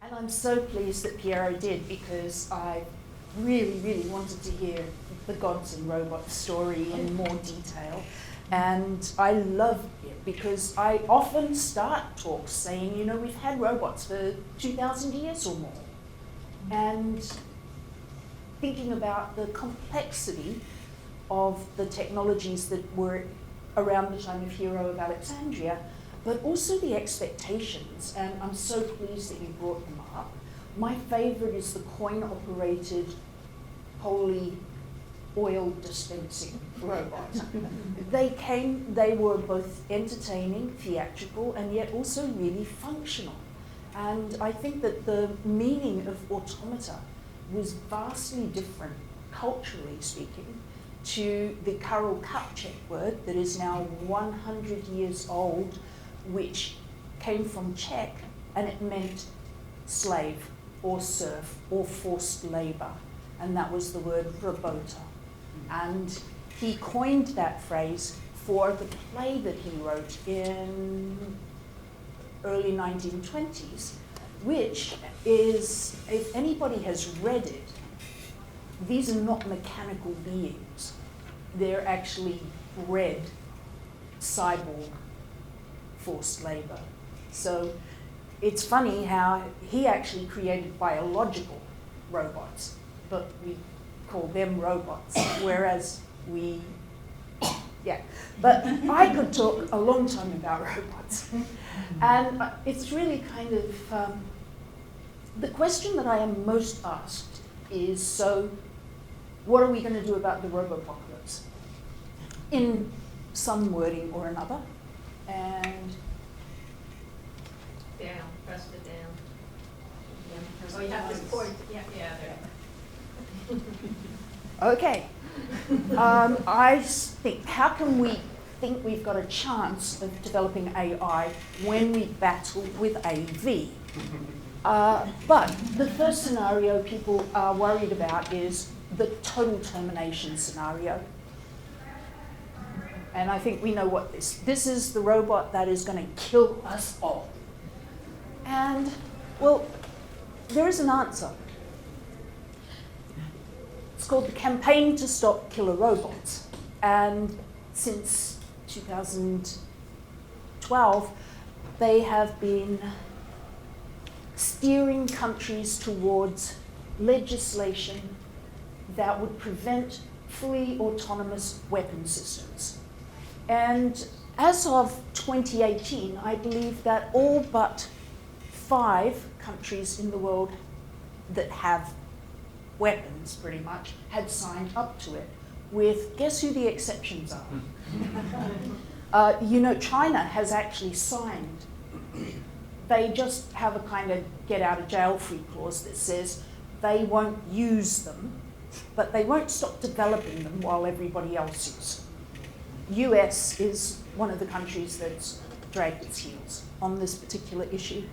And I'm so pleased that Piero did, because I really, really wanted to hear the Gods and Robots story in more detail. And I love it because I often start talks saying, you know, we've had robots for 2,000 years or more. And thinking about the complexity of the technologies that were around the time of Hero of Alexandria, but also the expectations, and I'm so pleased that you brought them up. My favorite is the coin-operated holy oil dispensing robot. They were both entertaining, theatrical, and yet also really functional. And I think that the meaning of automata was vastly different, culturally speaking, to the Karel Kapček word that is now 100 years old, which came from Czech, and it meant slave or serf or forced labor. And that was the word robota. And he coined that phrase for the play that he wrote in early 1920s, which is, if anybody has read it, these are not mechanical beings. They're actually bred cyborg forced labor. So it's funny how he actually created biological robots, but we call them robots, whereas But I could talk a long time about robots. And it's really kind of, the question that I am most asked is, so what are we going to do about the Robopocalypse? In some wording or another. And down, press it down. Yeah. Oh, you have to point, yeah, there. okay. I think, how can we think we've got a chance of developing AI when we battle with AV? But the first scenario people are worried about is the total termination scenario. And I think we know what this is the robot that is going to kill us all. And, well, there is an answer. It's called the Campaign to Stop Killer Robots. And since 2012, they have been steering countries towards legislation that would prevent fully autonomous weapon systems. And as of 2018, I believe that all but 5 countries in the world that have weapons, pretty much, had signed up to it, with, guess who the exceptions are? You know, China has actually signed. They just have a kind of get-out-of-jail-free clause that says they won't use them, but they won't stop developing them while everybody else is. US is one of the countries that's dragged its heels on this particular issue.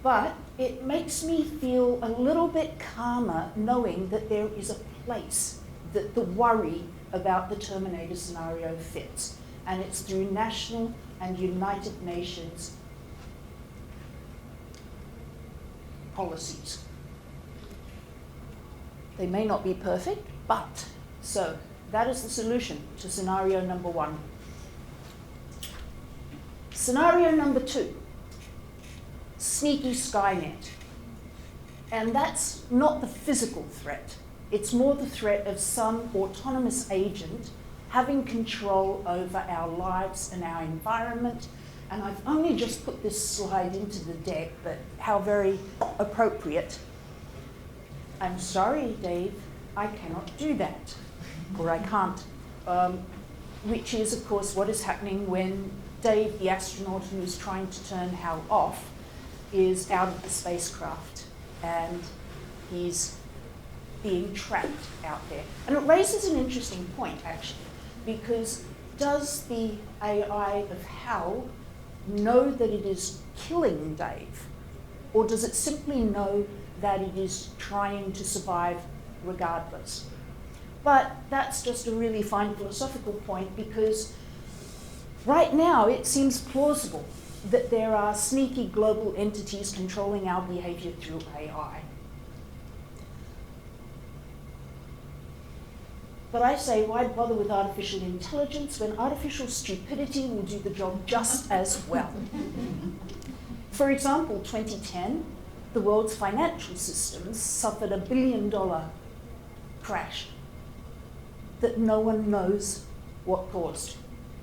But it makes me feel a little bit calmer knowing that there is a place that the worry about the Terminator scenario fits. And it's through national and United Nations policies. They may not be perfect, but so that is the solution to scenario number 1. Scenario number 2, sneaky Skynet. And that's not the physical threat. It's more the threat of some autonomous agent having control over our lives and our environment. And I've only just put this slide into the deck, but how very appropriate. I'm sorry, Dave, I cannot do that, or I can't. Which is, of course, what is happening when Dave, the astronaut who is trying to turn Hal off, is out of the spacecraft and he's being trapped out there. And it raises an interesting point, actually, because does the AI of Hal know that it is killing Dave, or does it simply know that it is trying to survive regardless? But that's just a really fine philosophical point, because right now it seems plausible that there are sneaky global entities controlling our behavior through AI. But I say, why bother with artificial intelligence when artificial stupidity will do the job just as well? For example, 2010, the world's financial systems suffered a $1 billion crash that no one knows what caused.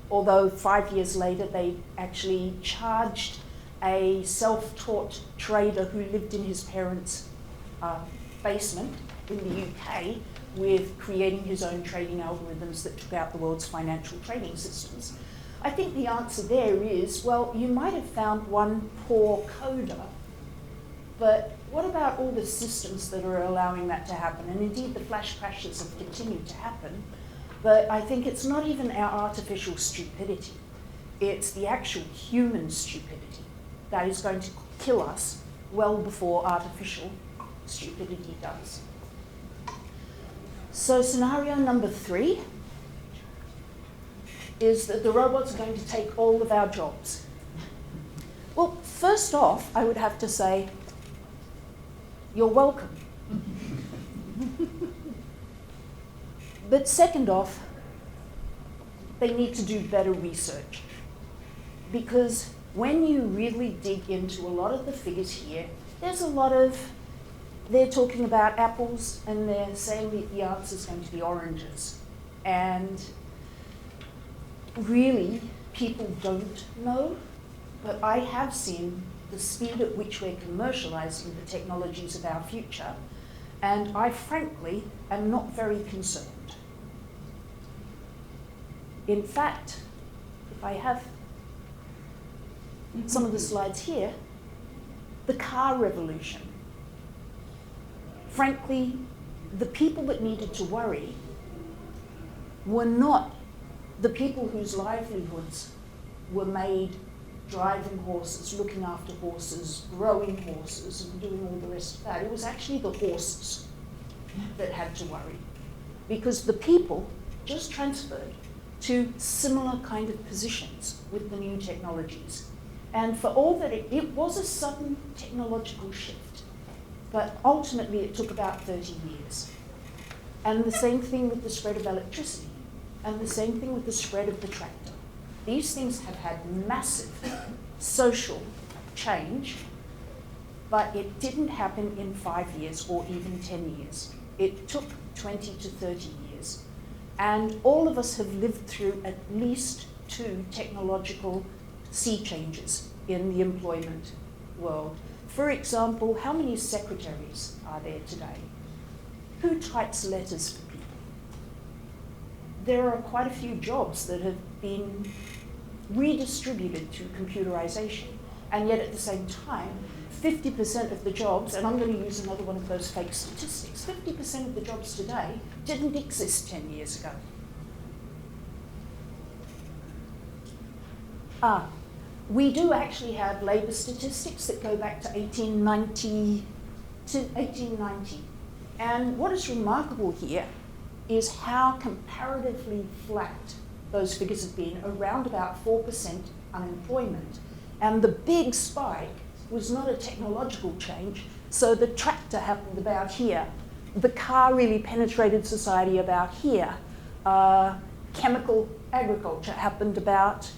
Although 5 years later, they actually charged a self-taught trader who lived in his parents' basement in the UK with creating his own trading algorithms that took out the world's financial trading systems. I think the answer there is, well, you might have found one poor coder, but what about all the systems that are allowing that to happen? And indeed, the flash crashes have continued to happen, but I think it's not even our artificial stupidity. It's the actual human stupidity that is going to kill us well before artificial stupidity does. So scenario number 3 is that the robots are going to take all of our jobs. Well, first off, I would have to say, you're welcome. But second off, they need to do better research. Because when you really dig into a lot of the figures here, there's a lot of, they're talking about apples and they're saying that the answer is going to be oranges. And really, people don't know, but I have seen the speed at which we're commercializing the technologies of our future, and I frankly am not very concerned. In fact, if I have some of the slides here, the car revolution. Frankly, the people that needed to worry were not the people whose livelihoods were made driving horses, looking after horses, growing horses, and doing all the rest of that. It was actually the horses that had to worry, because the people just transferred to similar kind of positions with the new technologies. And for all that it was a sudden technological shift, but ultimately it took about 30 years. And the same thing with the spread of electricity, and the same thing with the spread of the tractor. These things have had massive social change, but it didn't happen in 5 years or even 10 years. It took 20 to 30 years. And all of us have lived through at least 2 technological sea changes in the employment world. For example, how many secretaries are there today? Who types letters for people? There are quite a few jobs that have been redistributed through computerization, and yet at the same time, 50% of the jobs, and I'm going to use another one of those fake statistics, 50% of the jobs today didn't exist 10 years ago. We do actually have labour statistics that go back to 1890. And what is remarkable here is how comparatively flat those figures have been, around about 4% unemployment. And the big spike was not a technological change. So the tractor happened about here. The car really penetrated society about here. Chemical agriculture happened about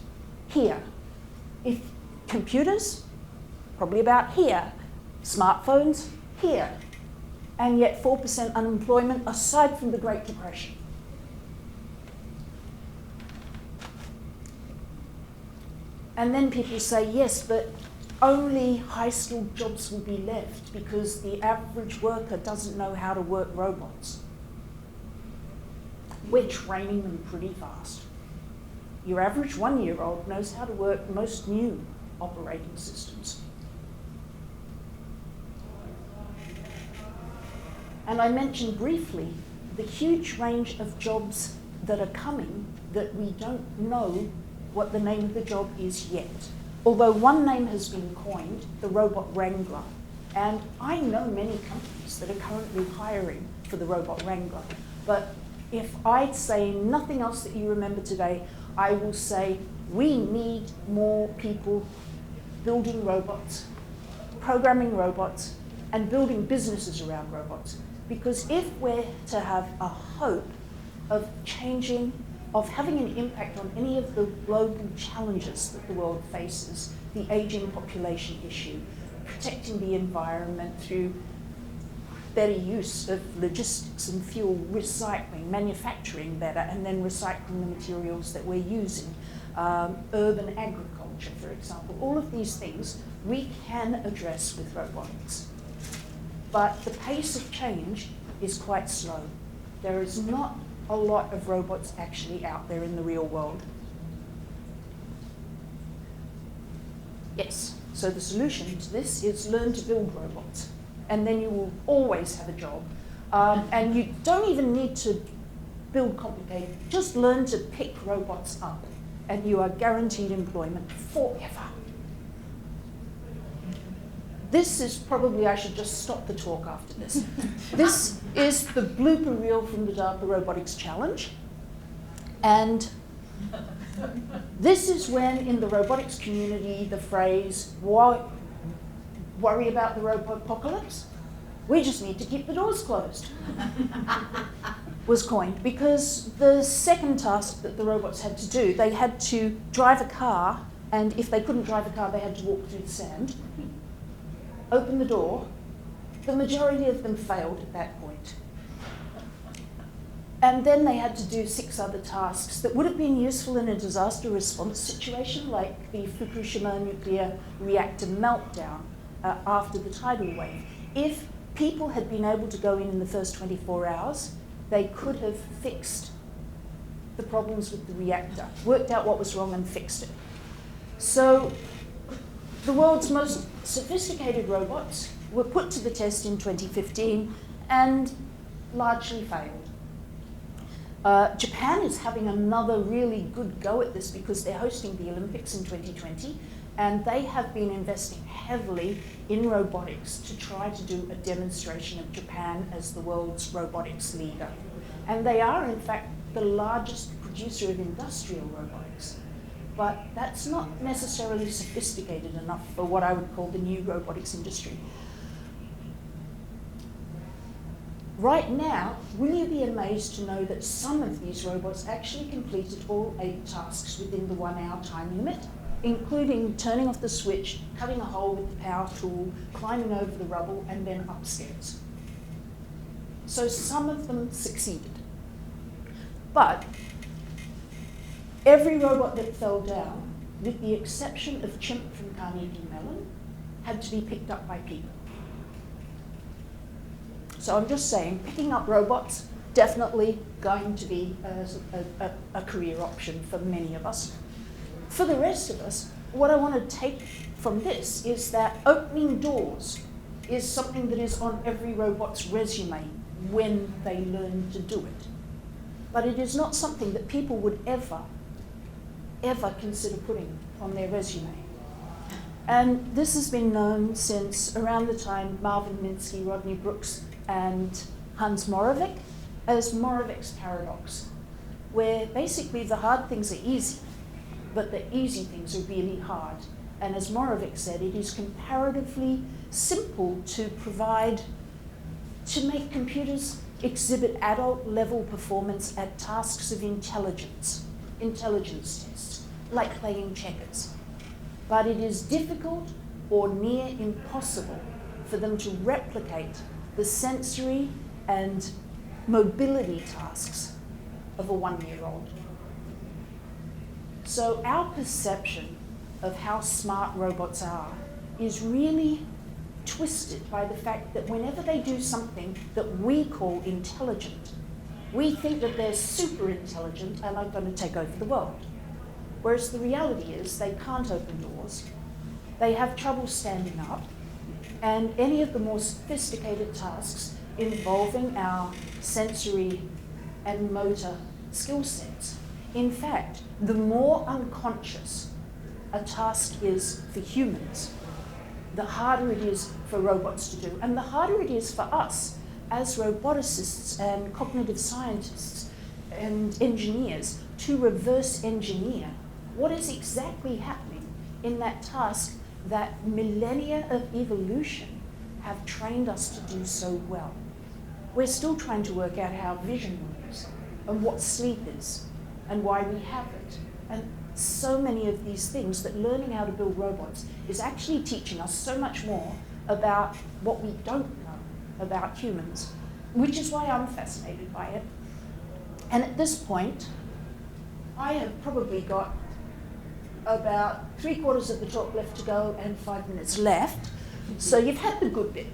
here. If computers, probably about here. Smartphones, here. And yet 4% unemployment aside from the Great Depression. And then people say, yes, but only high-skilled jobs will be left because the average worker doesn't know how to work robots. We're training them pretty fast. Your average 1-year-old knows how to work most new operating systems. And I mentioned briefly the huge range of jobs that are coming that we don't know what the name of the job is yet. Although one name has been coined, the robot wrangler. And I know many companies that are currently hiring for the robot wrangler. But if I say nothing else that you remember today, I will say we need more people building robots, programming robots, and building businesses around robots. Because if we're to have a hope of changing, of having an impact on any of the global challenges that the world faces, the aging population issue, protecting the environment through better use of logistics and fuel, recycling, manufacturing better, and then recycling the materials that we're using, urban agriculture, for example. All of these things we can address with robotics. But the pace of change is quite slow. There is not a lot of robots actually out there in the real world. Yes, so the solution to this is learn to build robots, and then you will always have a job. And you don't even need to build complicated, just learn to pick robots up, and you are guaranteed employment forever. This is probably, I should just stop the talk after this. This is the blooper reel from the DARPA Robotics Challenge. And this is when, in the robotics community, the phrase, worry about the robopocalypse? We just need to keep the doors closed, was coined. Because the second task that the robots had to do, they had to drive a car, and if they couldn't drive a car, they had to walk through the sand. Open the door. The majority of them failed at that point. And then they had to do 6 other tasks that would have been useful in a disaster response situation, like the Fukushima nuclear reactor meltdown after the tidal wave. If people had been able to go in the first 24 hours, they could have fixed the problems with the reactor, worked out what was wrong and fixed it. So the world's most sophisticated robots were put to the test in 2015 and largely failed. Japan is having another really good go at this because they're hosting the Olympics in 2020, and they have been investing heavily in robotics to try to do a demonstration of Japan as the world's robotics leader. And they are, in fact, the largest producer of industrial robotics. But that's not necessarily sophisticated enough for what I would call the new robotics industry. Right now, will you be amazed to know that some of these robots actually completed all 8 tasks within the 1-hour time limit, including turning off the switch, cutting a hole with the power tool, climbing over the rubble, and then upstairs. So some of them succeeded. But every robot that fell down, with the exception of Chimp from Carnegie Mellon, had to be picked up by people. So I'm just saying, picking up robots, definitely going to be a career option for many of us. For the rest of us, what I want to take from this is that opening doors is something that is on every robot's resume when they learn to do it. But it is not something that people would ever consider putting on their resume. And this has been known since around the time Marvin Minsky, Rodney Brooks, and Hans Moravec as Moravec's paradox, where basically the hard things are easy, but the easy things are really hard. And as Moravec said, it is comparatively simple to make computers exhibit adult-level performance at tasks of intelligence tests, like playing checkers. But it is difficult or near impossible for them to replicate the sensory and mobility tasks of a 1-year-old. So our perception of how smart robots are is really twisted by the fact that whenever they do something that we call intelligent, we think that they're super intelligent and are going to take over the world. Whereas the reality is they can't open doors, they have trouble standing up, and any of the more sophisticated tasks involving our sensory and motor skill sets. In fact, the more unconscious a task is for humans, the harder it is for robots to do, and the harder it is for us as roboticists and cognitive scientists and engineers to reverse engineer what is exactly happening in that task that millennia of evolution have trained us to do so well. We're still trying to work out how vision works and what sleep is and why we have it. And so many of these things that learning how to build robots is actually teaching us so much more about what we don't know about humans, which is why I'm fascinated by it. And at this point, I have probably got about 3/4 of the talk left to go and 5 minutes left. So you've had the good bit.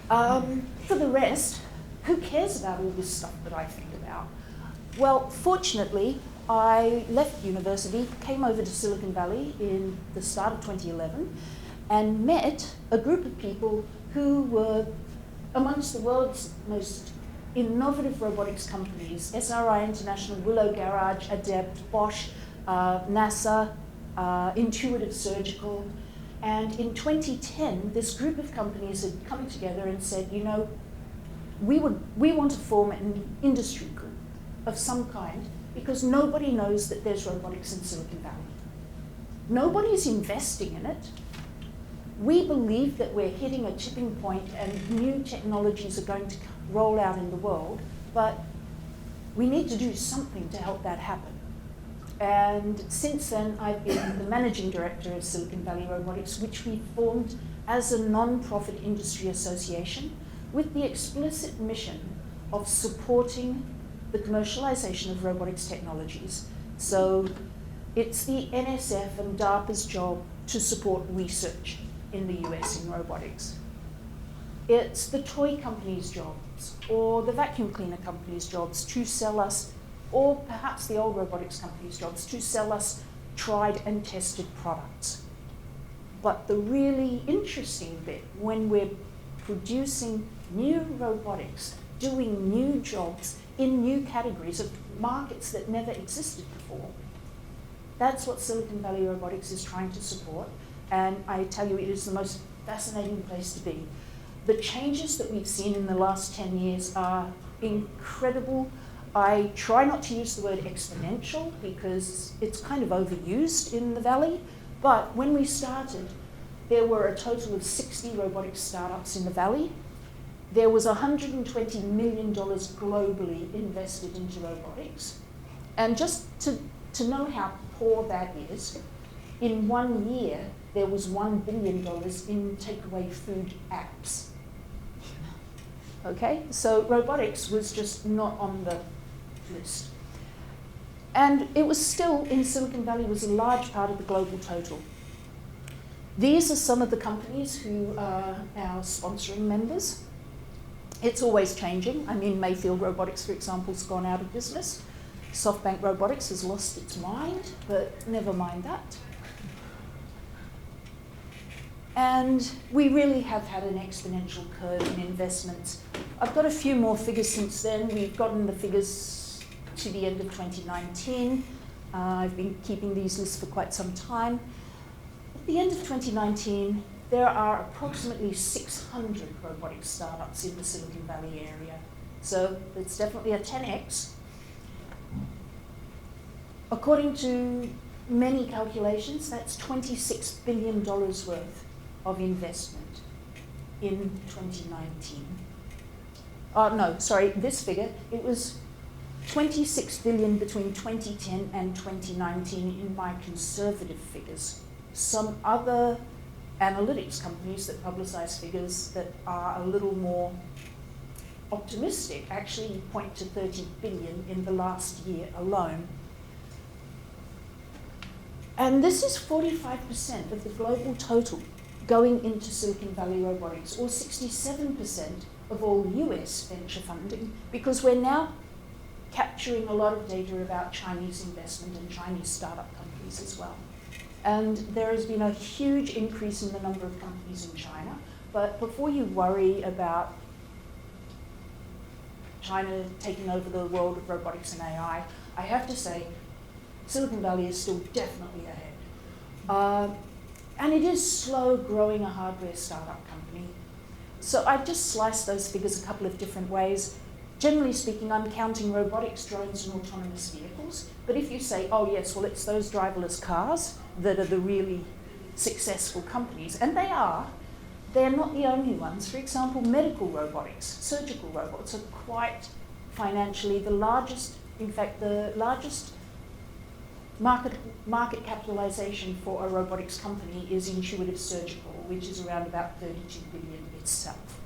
For the rest, who cares about all this stuff that I think about? Well, fortunately, I left university, came over to Silicon Valley in the start of 2011, and met a group of people who were amongst the world's most innovative robotics companies: SRI International, Willow Garage, Adept, Bosch, NASA, Intuitive Surgical. And in 2010, this group of companies had come together and said, you know, we want to form an industry group of some kind, because nobody knows that there's robotics in Silicon Valley. Nobody's investing in it. We believe that we're hitting a tipping point and new technologies are going to roll out in the world, but we need to do something to help that happen. And since then, I've been the managing director of Silicon Valley Robotics, which we formed as a non-profit industry association with the explicit mission of supporting the commercialization of robotics technologies. So it's the NSF and DARPA's job to support research in the US in robotics. It's the toy companies' jobs or the vacuum cleaner companies' jobs to sell us, or perhaps the old robotics companies' jobs to sell us tried and tested products. But the really interesting bit, when we're producing new robotics, doing new jobs in new categories of markets that never existed before, that's what Silicon Valley Robotics is trying to support. And I tell you, it is the most fascinating place to be. The changes that we've seen in the last 10 years are incredible. I try not to use the word exponential because it's kind of overused in the Valley, but when we started, there were a total of 60 robotics startups in the Valley. There was $120 million globally invested into robotics. And just to know how poor that is, in 1 year, there was $1 billion in takeaway food apps. Okay, so robotics was just not on the list. And it was still, in Silicon Valley, was a large part of the global total. These are some of the companies who are our sponsoring members. It's always changing. I mean, Mayfield Robotics, for example, has gone out of business. SoftBank Robotics has lost its mind, but never mind that. And we really have had an exponential curve in investments. I've got a few more figures since then. We've gotten the figures to the end of 2019. I've been keeping these lists for quite some time. At the end of 2019, there are approximately 600 robotics startups in the Silicon Valley area. So it's definitely a 10x. According to many calculations, that's $26 billion worth of investment in 2019. No, sorry, this figure, it was 26 billion between 2010 and 2019 in my conservative figures. Some other analytics companies that publicize figures that are a little more optimistic actually point to 30 billion in the last year alone. And this is 45% of the global total going into Silicon Valley Robotics, or 67% of all US venture funding, because we're now capturing a lot of data about Chinese investment and Chinese startup companies as well. And there has been a huge increase in the number of companies in China. But before you worry about China taking over the world of robotics and AI, I have to say Silicon Valley is still definitely ahead. And it is slow growing a hardware startup company. So I've just sliced those figures a couple of different ways. Generally speaking, I'm counting robotics, drones, and autonomous vehicles. But if you say, oh yes, well it's those driverless cars that are the really successful companies, and they are. They're not the only ones. For example, medical robotics, surgical robots are quite financially the largest, in fact, the largest market capitalization for a robotics company is Intuitive Surgical, which is around about 32 billion itself.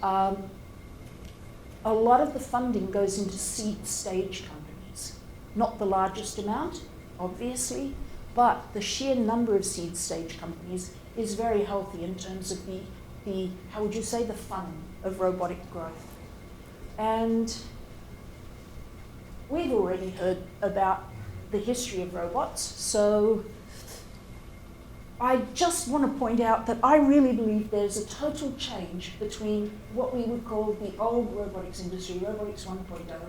A lot of the funding goes into seed stage companies. Not the largest amount, obviously, but the sheer number of seed stage companies is very healthy in terms of the how would you say, the fun of robotic growth. And we've already heard about the history of robots, so I just want to point out that I really believe there's a total change between what we would call the old robotics industry, Robotics 1.0,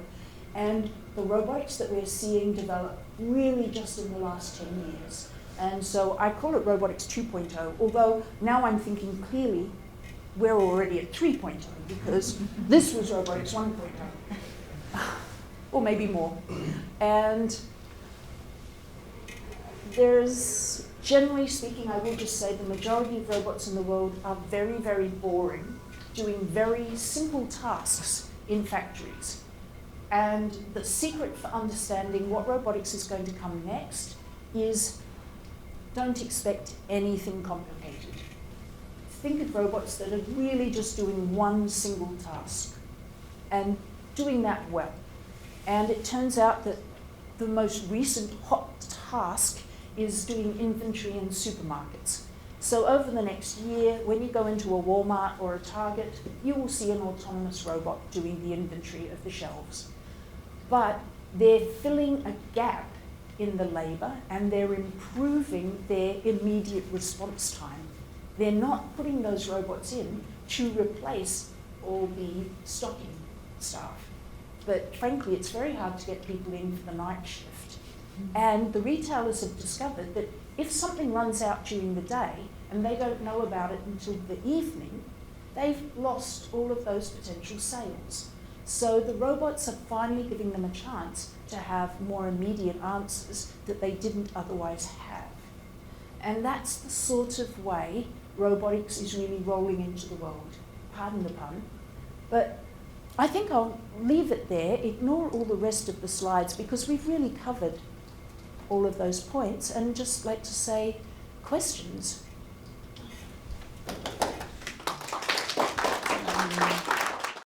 and the robotics that we're seeing develop really just in the last 10 years. And so I call it Robotics 2.0, although now I'm thinking clearly we're already at 3.0 because this was Robotics 1.0, or maybe more. And there's, generally speaking, I will just say the majority of robots in the world are very, very boring, doing very simple tasks in factories. And the secret for understanding what robotics is going to come next is don't expect anything complicated. Think of robots that are really just doing one single task and doing that well. And it turns out that the most recent hot task is doing inventory in supermarkets. So over the next year, when you go into a Walmart or a Target, you will see an autonomous robot doing the inventory of the shelves. But they're filling a gap in the labor and they're improving their immediate response time. They're not putting those robots in to replace all the stocking staff. But frankly, it's very hard to get people in for the night shift. And the retailers have discovered that if something runs out during the day and they don't know about it until the evening, they've lost all of those potential sales. So the robots are finally giving them a chance to have more immediate answers that they didn't otherwise have. And that's the sort of way robotics is really rolling into the world. Pardon the pun. But I think I'll leave it there, ignore all the rest of the slides because we've really covered all of those points, and just like to say, questions.